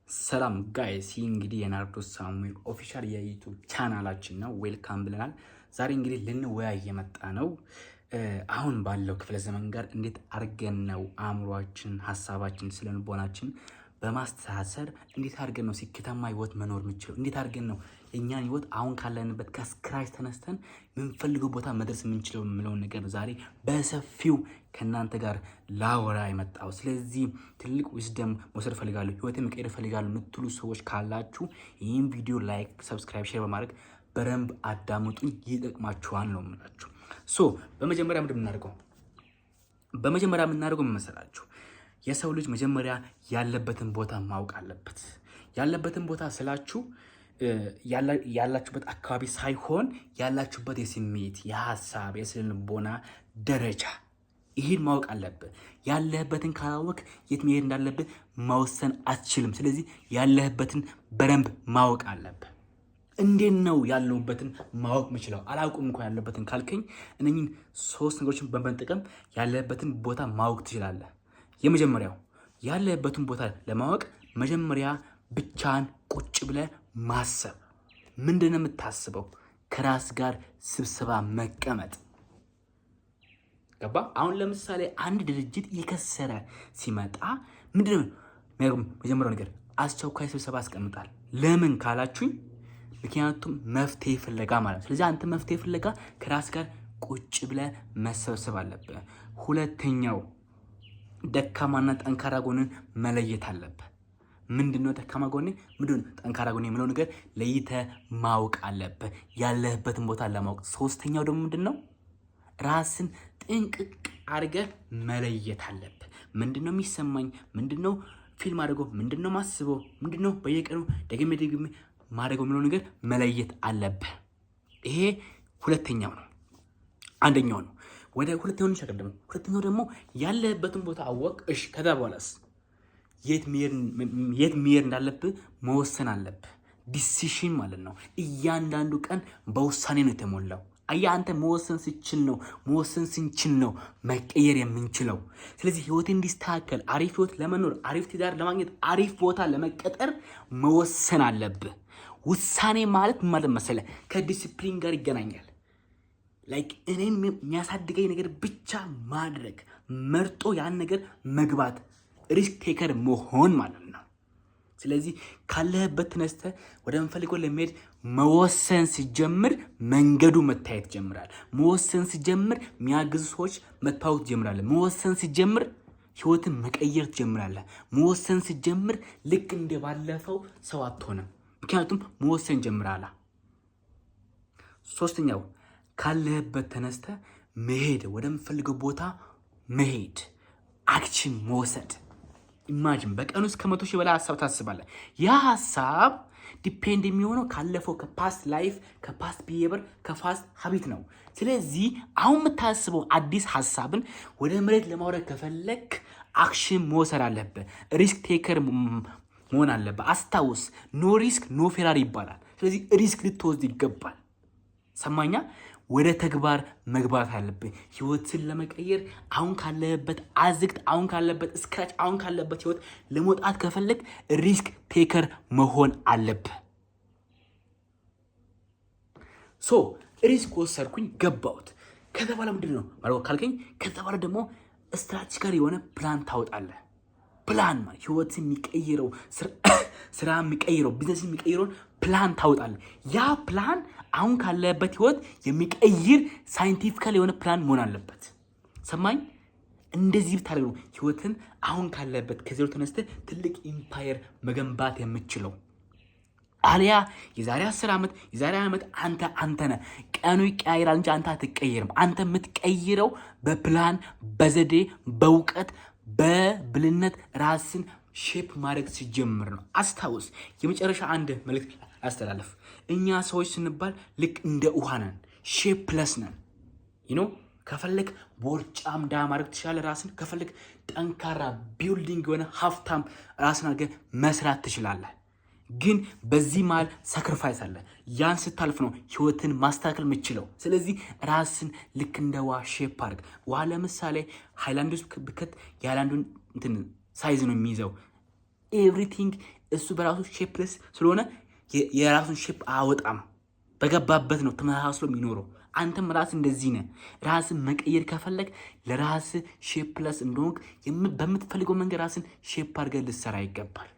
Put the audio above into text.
ሰላም ጋይስ እንግዲህ የናርዶስ ሳሙኤል ኦፊሻል የዩቲዩብ ቻናላችን ነው። ዌልካም ብለናል። ዛሬ እንግዲህ ልንወያይ የመጣ ነው አሁን ባለው ክፍለ ዘመን ጋር እንዴት አድርገን ነው አእምሯችን፣ ሀሳባችን፣ ስለልቦናችን በማስተሳሰር እንዴት አድርገን ነው ስኬታማ ህይወት መኖር የምንችለው? እንዴት አድርገን ነው የኛን ህይወት አሁን ካለንበት ከስክራች ተነስተን የምንፈልገው ቦታ መድረስ የምንችለው የሚለውን ነገር ዛሬ በሰፊው ከእናንተ ጋር ላወራ የመጣው። ስለዚህ ትልቅ ዊዝደም መውሰድ ፈልጋለሁ፣ ህይወቴን መቀየር ፈልጋለሁ የምትሉ ሰዎች ካላችሁ ይህን ቪዲዮ ላይክ፣ ሰብስክራይብ፣ ሼር በማድረግ በደንብ አዳምጡኝ፣ ይጠቅማችኋል ነው የምላችሁ። በመጀመሪያ ምንድን የምናደርገው? በመጀመሪያ የምናደርገው ምን መሰላችሁ? የሰው ልጅ መጀመሪያ ያለበትን ቦታ ማወቅ አለበት። ያለበትን ቦታ ስላችሁ ያላችሁበት አካባቢ ሳይሆን ያላችሁበት የስሜት፣ የሀሳብ፣ የስነልቦና ደረጃ ይሄን ማወቅ አለብህ። ያለህበትን ካላወቅ የት መሄድ እንዳለብህ መወሰን አትችልም። ስለዚህ ያለህበትን በደንብ ማወቅ አለብህ። እንዴት ነው ያለሁበትን ማወቅ የምችለው? አላውቅም እንኳን ያለበትን ካልከኝ እነኚህን 3 ነገሮችን በመጠቀም ያለህበትን ቦታ ማወቅ ትችላለህ። የመጀመሪያው ያለህበትን ቦታ ለማወቅ መጀመሪያ ብቻን ቁጭ ብለህ ማሰብ። ምንድነው የምታስበው? ከራስ ጋር ስብሰባ መቀመጥ። ገባ? አሁን ለምሳሌ አንድ ድርጅት እየከሰረ ሲመጣ ምንድነው መጀመሪያው ነገር? አስቸኳይ ስብሰባ ያስቀምጣል። ለምን ካላችሁኝ፣ ምክንያቱም መፍትሄ ፍለጋ ማለት ነው። ስለዚህ አንተ መፍትሄ ፍለጋ ከራስ ጋር ቁጭ ብለህ መሰብሰብ አለብህ። ሁለተኛው ደካማና ጠንካራ ጎንን መለየት አለብህ። ምንድነው ደካማ ጎኔ፣ ምንድነው ጠንካራ ጎኔ የሚለው ነገር ለይተህ ማወቅ አለብህ፣ ያለህበትን ቦታ ለማወቅ። ሶስተኛው ደግሞ ምንድነው? ራስን ጥንቅቅ አድርገህ መለየት አለብህ። ምንድነው የሚሰማኝ፣ ምንድነው ፊልም አድርገው፣ ምንድነው ማስበው፣ ምንድነው በየቀኑ ደግሜ ማድረገው የሚለው ነገር መለየት አለብህ። ይሄ ሁለተኛው ነው። አንደኛው ነው። ወደ ሁለተኛው እንሻገር። ሁለተኛው ደግሞ ያለህበትን ቦታ አወቅ። እሺ፣ ከዛ በኋላስ የት መሄድ እንዳለብህ መወሰን አለብህ። ዲሲሽን ማለት ነው። እያንዳንዱ ቀን በውሳኔ ነው የተሞላው። አንተ መወሰን ስንችል ነው መቀየር የምንችለው። ስለዚህ ህይወት እንዲስተካከል፣ አሪፍ ህይወት ለመኖር፣ አሪፍ ትዳር ለማግኘት፣ አሪፍ ቦታ ለመቀጠር መወሰን አለብህ። ውሳኔ ማለት መሰለህ ከዲሲፕሊን ጋር ይገናኛል። ላይክ እኔን የሚያሳድገኝ ነገር ብቻ ማድረግ፣ መርጦ ያን ነገር መግባት፣ ሪስክ ቴከር መሆን ማለት ነው። ስለዚህ ካለህበት ተነስተህ ወደ ምፈልገው ለመሄድ መወሰን ሲጀምር መንገዱ መታየት ጀምራል። መወሰን ሲጀምር የሚያግዙ ሰዎች መታወቅ ጀምራለህ። መወሰን ሲጀምር ህይወትን መቀየር ትጀምራለህ። መወሰን ሲጀምር ልክ እንደ ባለፈው ሰው አትሆንም። ምክንያቱም መወሰን ጀምራለህ። ሶስተኛው ካለህበት ተነስተህ መሄድ፣ ወደ ምፈልገው ቦታ መሄድ፣ አክሽን መውሰድ። ኢማጂን በቀን ውስጥ ከ100 ሺህ በላይ ሀሳብ ታስባለህ። ያ ሀሳብ ዲፔንድ የሚሆነው ካለፈው ከፓስት ላይፍ፣ ከፓስት ቢሄቨር፣ ከፓስት ሀቢት ነው። ስለዚህ አሁን የምታስበው አዲስ ሀሳብን ወደ መሬት ለማውረድ ከፈለክ አክሽን መውሰድ አለብህ። ሪስክ ቴከር መሆን አለብህ። አስታውስ፣ ኖ ሪስክ ኖ ፌራሪ ይባላል። ስለዚህ ሪስክ ልትወስድ ይገባል። ሰማኛ? ወደ ተግባር መግባት አለብህ። ህይወትን ለመቀየር አሁን ካለበት አዝግት፣ አሁን ካለበት ስክራች፣ አሁን ካለበት ህይወት ለመውጣት ከፈለግ ሪስክ ቴከር መሆን አለብህ። ሪስክ ወሰድኩኝ፣ ገባሁት። ከዛ በኋላ ምንድን ነው ማለት ካልከኝ፣ ከዛ በኋላ ደግሞ ስትራቴጂካል የሆነ ፕላን ታወጣለህ። ፕላን ማለት ህይወት የሚቀይረው፣ ስራ የሚቀይረው፣ ቢዝነስ የሚቀይረውን ፕላን ታወጣለህ። ያ ፕላን አሁን ካለበት ህይወት የሚቀይር ሳይንቲፊካል የሆነ ፕላን መሆን አለበት። ሰማኝ? እንደዚህ ብታደርግ ነው ህይወትን አሁን ካለበት ከዜሮ ተነስተህ ትልቅ ኢምፓየር መገንባት የምችለው። አሊያ የዛሬ 10 ዓመት የዛሬ ዓመት አንተ ነህ። ቀኑ ይቀያይራል እንጂ አንተ አትቀየርም። አንተ የምትቀይረው በፕላን፣ በዘዴ፣ በእውቀት፣ በብልነት ራስን ሼፕ ማድረግ ሲጀምር ነው። አስታውስ፣ የመጨረሻ አንድ መልእክት አስተላለፍ። እኛ ሰዎች ስንባል ልክ እንደ ውሃ ነን፣ ሼፕለስ ነን። ከፈለግ ቦርጫም ዳ ማድረግ ትችላለህ ራስን። ከፈለግ ጠንካራ ቢልዲንግ የሆነ ሀብታም ራስን አድርገህ መስራት ትችላለህ። ግን በዚህ መሃል ሳክሪፋይስ አለ። ያን ስታልፍ ነው ህይወትን ማስተካከል የምችለው። ስለዚህ ራስን ልክ እንደ ውሃ ሼፕ አድርግ። ውሃ ለምሳሌ ሃይላንድ ውስጥ ብከት የሃይላንዱን ሳይዝ ነው የሚይዘው። ኤቭሪቲንግ እሱ በራሱ ሼፕለስ ስለሆነ የራሱን ሼፕ አወጣም። በገባበት ነው ተመሳስሎ የሚኖረው። አንተም ራስ እንደዚህ ነህ። ራስን መቀየር ከፈለግ ለራስ ሼፕለስ እንደሆንክ በምትፈልገው መንገድ ራስን ሼፕ አድርገህ ልትሰራ ይገባል።